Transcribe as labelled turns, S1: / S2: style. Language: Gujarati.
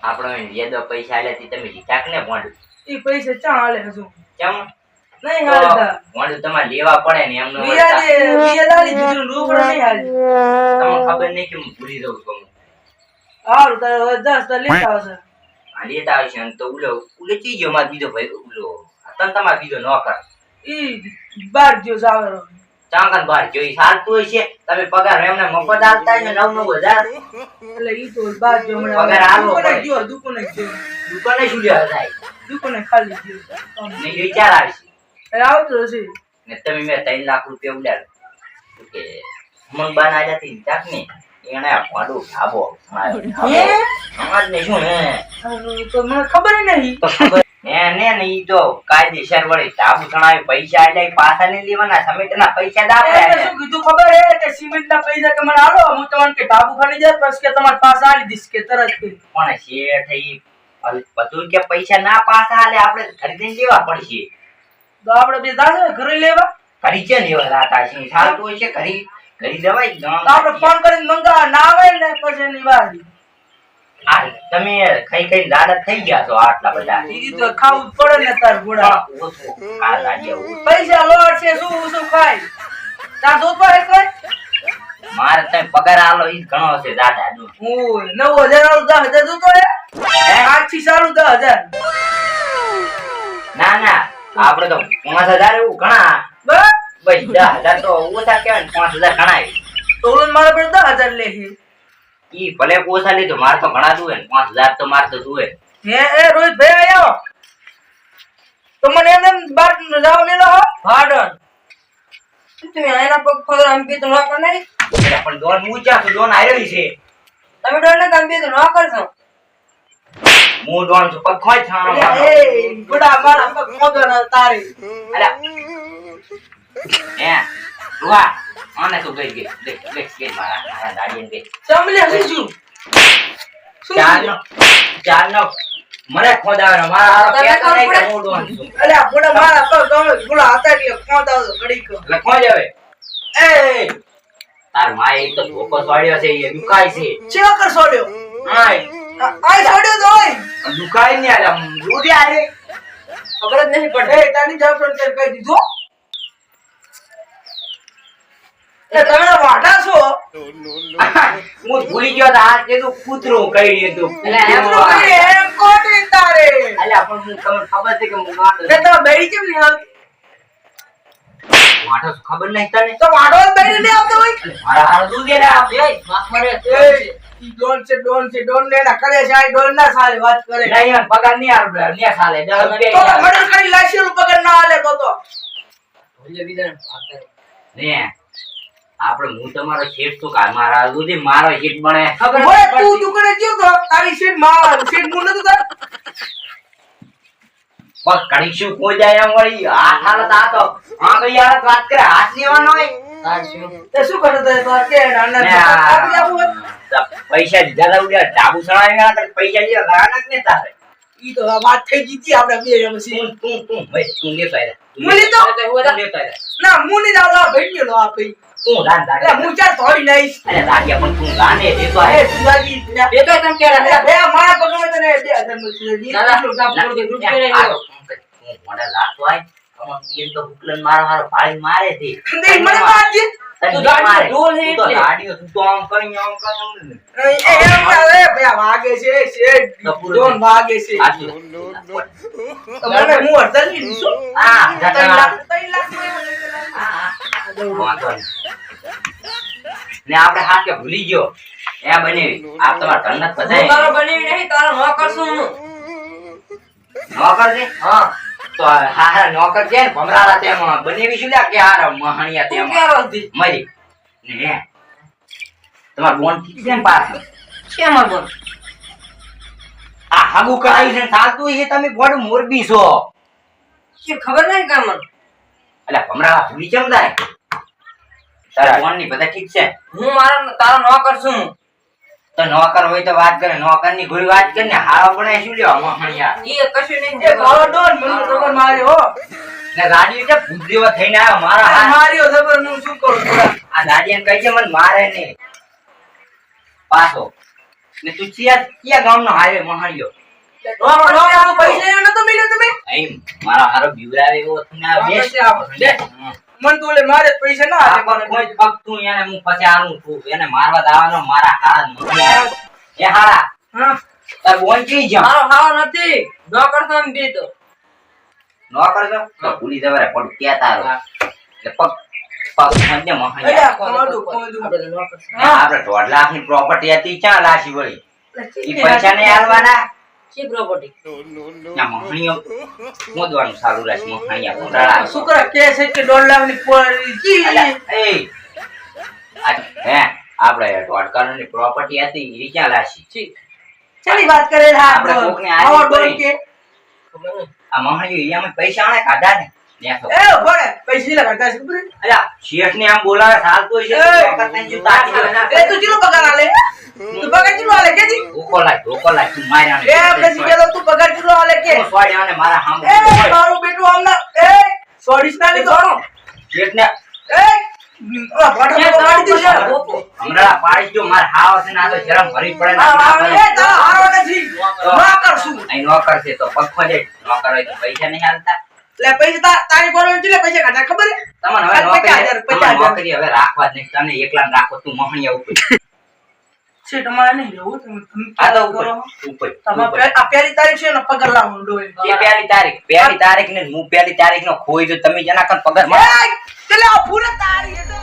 S1: આપણો યેદો પૈસા આલ્યા તમે જીતાક ને મોંડું
S2: ઈ પૈસા ચા હાલે હજુ
S1: કેમ
S2: નહીં હાલતા
S1: મોંડું તમારે લેવા પડે ને એમનો
S2: વિયાદાલી બીજું રોકડા નહીં હાલે
S1: તમને ખબર નહીં કે હું ભૂલી જાઉં છું
S2: હારું તારે 10 તા લેતા આવશે
S1: આ લેતા આવશે ને તો ઉલે ચીજો માર બીજો ભાઈ ઉલો તન તમાર બીજો નોકર
S2: ઈ બાર જો જાવેરો
S1: ચાંગન બાર જોઈ સાલતું હશે તમે પગાર એમને મફત આલતા ને 9-9000
S2: એટલે ઈ તો બાર જો મને
S1: પગાર આલો
S2: દુકાને ગયો
S1: દુકાને શું લેવા જાય
S2: દુકાને ખાલી ગયો
S1: ને વિચાર આવશે
S2: એ આવતો હશે
S1: ને તમે મેં 3 લાખ રૂપિયા ઉડાડો કે મન બાના જાતી ચાક ને એને પાડું ધાબો સમાજ ને શું હે
S2: તો મને ખબર નહીં
S1: ને ઈ તો કાયદેસર વળી ધાબુ સણાવે પૈસા એટલે પાછા નહીં લેવાના સમિટના પૈસા જ આપે
S2: શું કીધું ખબર હે કે સિમેન્ટના પૈસા કે મને આલો હું તમને કે ધાબુ ખાલી જાય પછી કે તમાર પાસે આલી દીશ કે તરત કે
S1: પણ શેઠ ઈ બધું કે પૈસા ના પાછા આલે આપણે ખરીદીને લેવા પડશે
S2: તો આપણે બે દાદા ઘરે લેવા
S1: ખરી છે લેવા રાતા છે સાલતું હોય છે ઘરી દવાઈ
S2: તો આપણે ફોન કરીને મંગાવા ના આવે ને પછી એની વાત
S1: આ તમે ખાઈ લાડત થઈ ગયા છો આટલા બધા
S2: ઈ તો ખાવું જ પડે ને તાર ઘોડા
S1: ઓછો આ લાડ્યા
S2: પૈસા લોટ છે શું ખાય તાર દૂધ પર કોઈ
S1: મારે તમે પગાર આલો ઈ ઘણો છે દાદા નું
S2: ઓય 9000 આલો 10000 દૂધ હે આછી સારું 10000
S1: ના આપણે તો 5000 એવું ઘણા
S2: બસ
S1: 10000 તો ઓછા કહેવાય ને 5000 ઘણા
S2: તો ઓલો મારા પર 10000 લે છે
S1: ઈ ભલે ઓછા લીધો માર તો ઘણા દુએ ને 5000 તો માર તો દુએ
S2: હે રોહિત ભાઈ આયો તો મને એમ બાર જાવ મેલો હો હાડન તમે આયના પગ ફોર આમ કે તો ન કર નહીં
S1: પણ ડોન ઊંચા તો ડોન આયરી છે
S2: તમે ડોન ને કામ બે તો ન કરશો
S1: હું ડોન છું પગ ખોય છાણો
S2: એ બડા મારા પગ ખોદો તારે
S1: અલા હે રૂવા આને તો ગઈ દેખ મારા દાડીને દે
S2: ચમલે હસીશું
S1: ચાલ મને ખોદાવાનો મારા કેતો નહીં કે હું ડોન છું
S2: અલ્યા બડા મારા પગ ગમે ગુલા હતા કે ખોદાવ ઘડી કો
S1: એટલે ખોજ હવે એ તાર માય એક તો ધોકો છોડ્યો છે એ દુકાય છે
S2: ચેકર છોડ્યો
S1: આય
S2: છોડ્યો તો ઓય
S1: દુકાય ને આલા રૂડી આલે
S2: ખબર જ નહીં પડે એ તાની જાફર તે કહી દીધો એ તમે વાડા છો
S1: હું ભૂલી ગયો તો આ કેતું કૂતરું કહી દીધું
S2: એટલે એમ કોટી તારે
S1: અલ્યા પણ હું તમને ખબર છે કે હું વાંઢો
S2: તે તો બેડી કેમ નહીં આવતી
S1: વાંઢો છું, ખબર નહીં તને
S2: તો વાડો બેડી નહીં આવતો હોય
S1: મારા હાર દૂધ દે એ માફ મરે
S2: એ ઈ ડોન છે ડોન ને ના કરે છે આ ડોન ના સાલે વાત કરે
S1: નહીં પગાર નહીં આર ને સાલે 10
S2: તો
S1: રૂપિયા
S2: મર્ડર કરી લાશી નું પગાર ના આલે તો
S1: ભૂલે બીજાને વાત કરે ને આપણે હું તમારો શેઠ છું કા મારા દૂધ મારો શેઠ બને ખબર
S2: ઓય તું દુકાને ગયો તો તારી શેઠ માં શેઠ મું નતો તાર
S1: બસ કડી શું કોઈ જાય એમ વળી આ હાલત આ તો આ કઈ હાલત વાત કરે હાથ લેવાનો હોય તાર શું
S2: તે શું કરે તે તો કે નાના આપી આવું
S1: પૈસા દીધા ઉડ્યા ડાબુ સણાવ્યા તો પૈસા લીધા રાનક ને તારે
S2: ઈ તો વાત થઈ ગઈ આપણે બે પછી
S1: તું ભાઈ તું લેતો આય
S2: મુલી તો
S1: લેતો આય
S2: ના મુની જાવ ભેટ્યો નો આપી
S1: તું દાન દાન
S2: એટલે હું ચાર થોડી નઈસ
S1: અરે લાગ્યા પણ તું ગાને દેતો
S2: એ
S1: આય
S2: સુદાજી
S1: એ તો તમ કે
S2: બે મારા પગમાં તને 2000 મળશે
S1: દાદા
S2: ઈ કામ કરો કે રૂપિયા નહીં
S1: હું મોડા લાતો આય અમન પીન તો હુકલન મારો પાડી મારે છે
S2: નહીં મને મારજે
S1: તું ગાડી ઢોલ હે એટલે ગાડીઓ તું તો આમ કરી
S2: એ એમ ના એ બે વાગે છે શેઠ ડોન વાગે છે તમને હું અડધા ની શું
S1: આ
S2: 3 લાખ
S1: ને આપણે હાથ કે ભૂલી ગયો એ બનેવી આપ તમાર ધનત બધાય
S2: તારો બનેવી નહીં તારો ન કરશું
S1: નોકર છે હા તો હારા નોકર છે ને ભમરાળા તેમાં બનેવી શું લ્યા કે હારા મહણિયા તેમાં
S2: કેરો હતી
S1: મરી ને તમાર બોન થી કેમ પાસ
S2: કેમ બોલ
S1: આ હાગુ કરાઈ છે ચાલતું છે તમે ગોડ મોરબી છો
S2: કે ખબર નહીં કામ
S1: એટલે ભમરાળા ભૂલી કેમ જાય તારા બોન ની બધા ઠીક છે
S2: હું મારા તારો ન કરશું
S1: તો નોકર હોય તો વાત કરે નોકર ની કોઈ વાત કરે ને હારો પડે શું લ્યો મહણિયા
S2: ઈ કશું નહીં એ ભાવ ડોન મને ખબર મારી હો
S1: ને ગાડી એટલે ભૂદેવા થઈને આવ્યો મારા હાથ
S2: માર્યો જબર હું શું કરું થોડા
S1: આ ગાડીને કહી છે મને મારે નહીં પાછો ને તું કયા ગામનો હાઈવે મહાણ્યો
S2: પૈસા એનો તો મળ્યો તમે
S1: એમ મારો હારો બીવરાવે એવો તમને આ બેસ્ટ
S2: મન તો ઓલે મારે પૈસા ના
S1: આ પર કોઈ પગ તું એને હું પછી આનું છું એને મારવા દાવાનો મારા હારા નથી એ હારા
S2: હા
S1: તાર બોંચી જા
S2: મારો હાવ નથી ન કરતો એમ દીધો
S1: નો કરજો તો ભૂલી જવારે પણ ક્યાં તારો એટલે પગ મને મહાણ્યા
S2: અલ્યા કોમડું આપણે ન કરશું
S1: આપણે 1.5 લાખની પ્રોપર્ટી હતી ક્યાં લાશી વળી ઈ પૈસા ને આલવાના
S2: શી પ્રોપર્ટી
S1: ના મહાણિયો મોદવાનું ચાલુ રહેશે મહાણિયા કોંડાળા
S2: શુક્ર કે છે કે 1.5 લાખની જી
S1: એ હે આપણે ટોટકાની પ્રોપર્ટી હતી ઈ ક્યાં લાશી
S2: જી ચલી વાત કરે
S1: આપણે કોકને આવો ડોલ કે આ મહાણિયો ઈયામાં પૈસા આણે કાઢા ને નેસો
S2: એ ભણે પૈસા લગાડતા છે ખબર
S1: અલ્યા શેઠ ને આમ બોલાવે ચાલતો છે વખત નહીં જો તાકી
S2: એ તું ચીલો પગાર આલે તું પગાર ચીલો આલે કે જી
S1: ધોકો લાય તું માર્યા
S2: એ આપણે શીખેલો તું પગાર ચીલો આલે કે
S1: હું સોડ્યા ને મારા હામ
S2: એ મારું બેટું આમના એ સોડીસ ના લીધો
S1: શેઠ ને
S2: એ ઓલા ભાડા પાડી દીધો
S1: હમણાં પાડીશ જો માર હાવ છે ને આ તો શરમ ભરી પડે ને
S2: એ તારા હારો નથી ના કરશું
S1: અહીં નોકર છે તો પગ જાય નોકર હોય તો પૈસા નહીં હાલતા
S2: લે પૈસા તારી પર એટલે પૈસા કાઢા ખબર હે
S1: તમને હવે નોકરી હવે રાખવા જ નહીં તને એકલા ને રાખો તું મહણિયા ઉપર
S2: છે તમારે નહીં રહેવું તમે
S1: આ તો ઉપર
S2: તમારે આ પહેલી તારીખ છે ને પગાર લાવો ડોય
S1: એ પહેલી તારીખ ને હું પહેલી તારીખ નો ખોઈ જો તમે જેના કન પગાર
S2: એટલે આ પૂરા તારીખ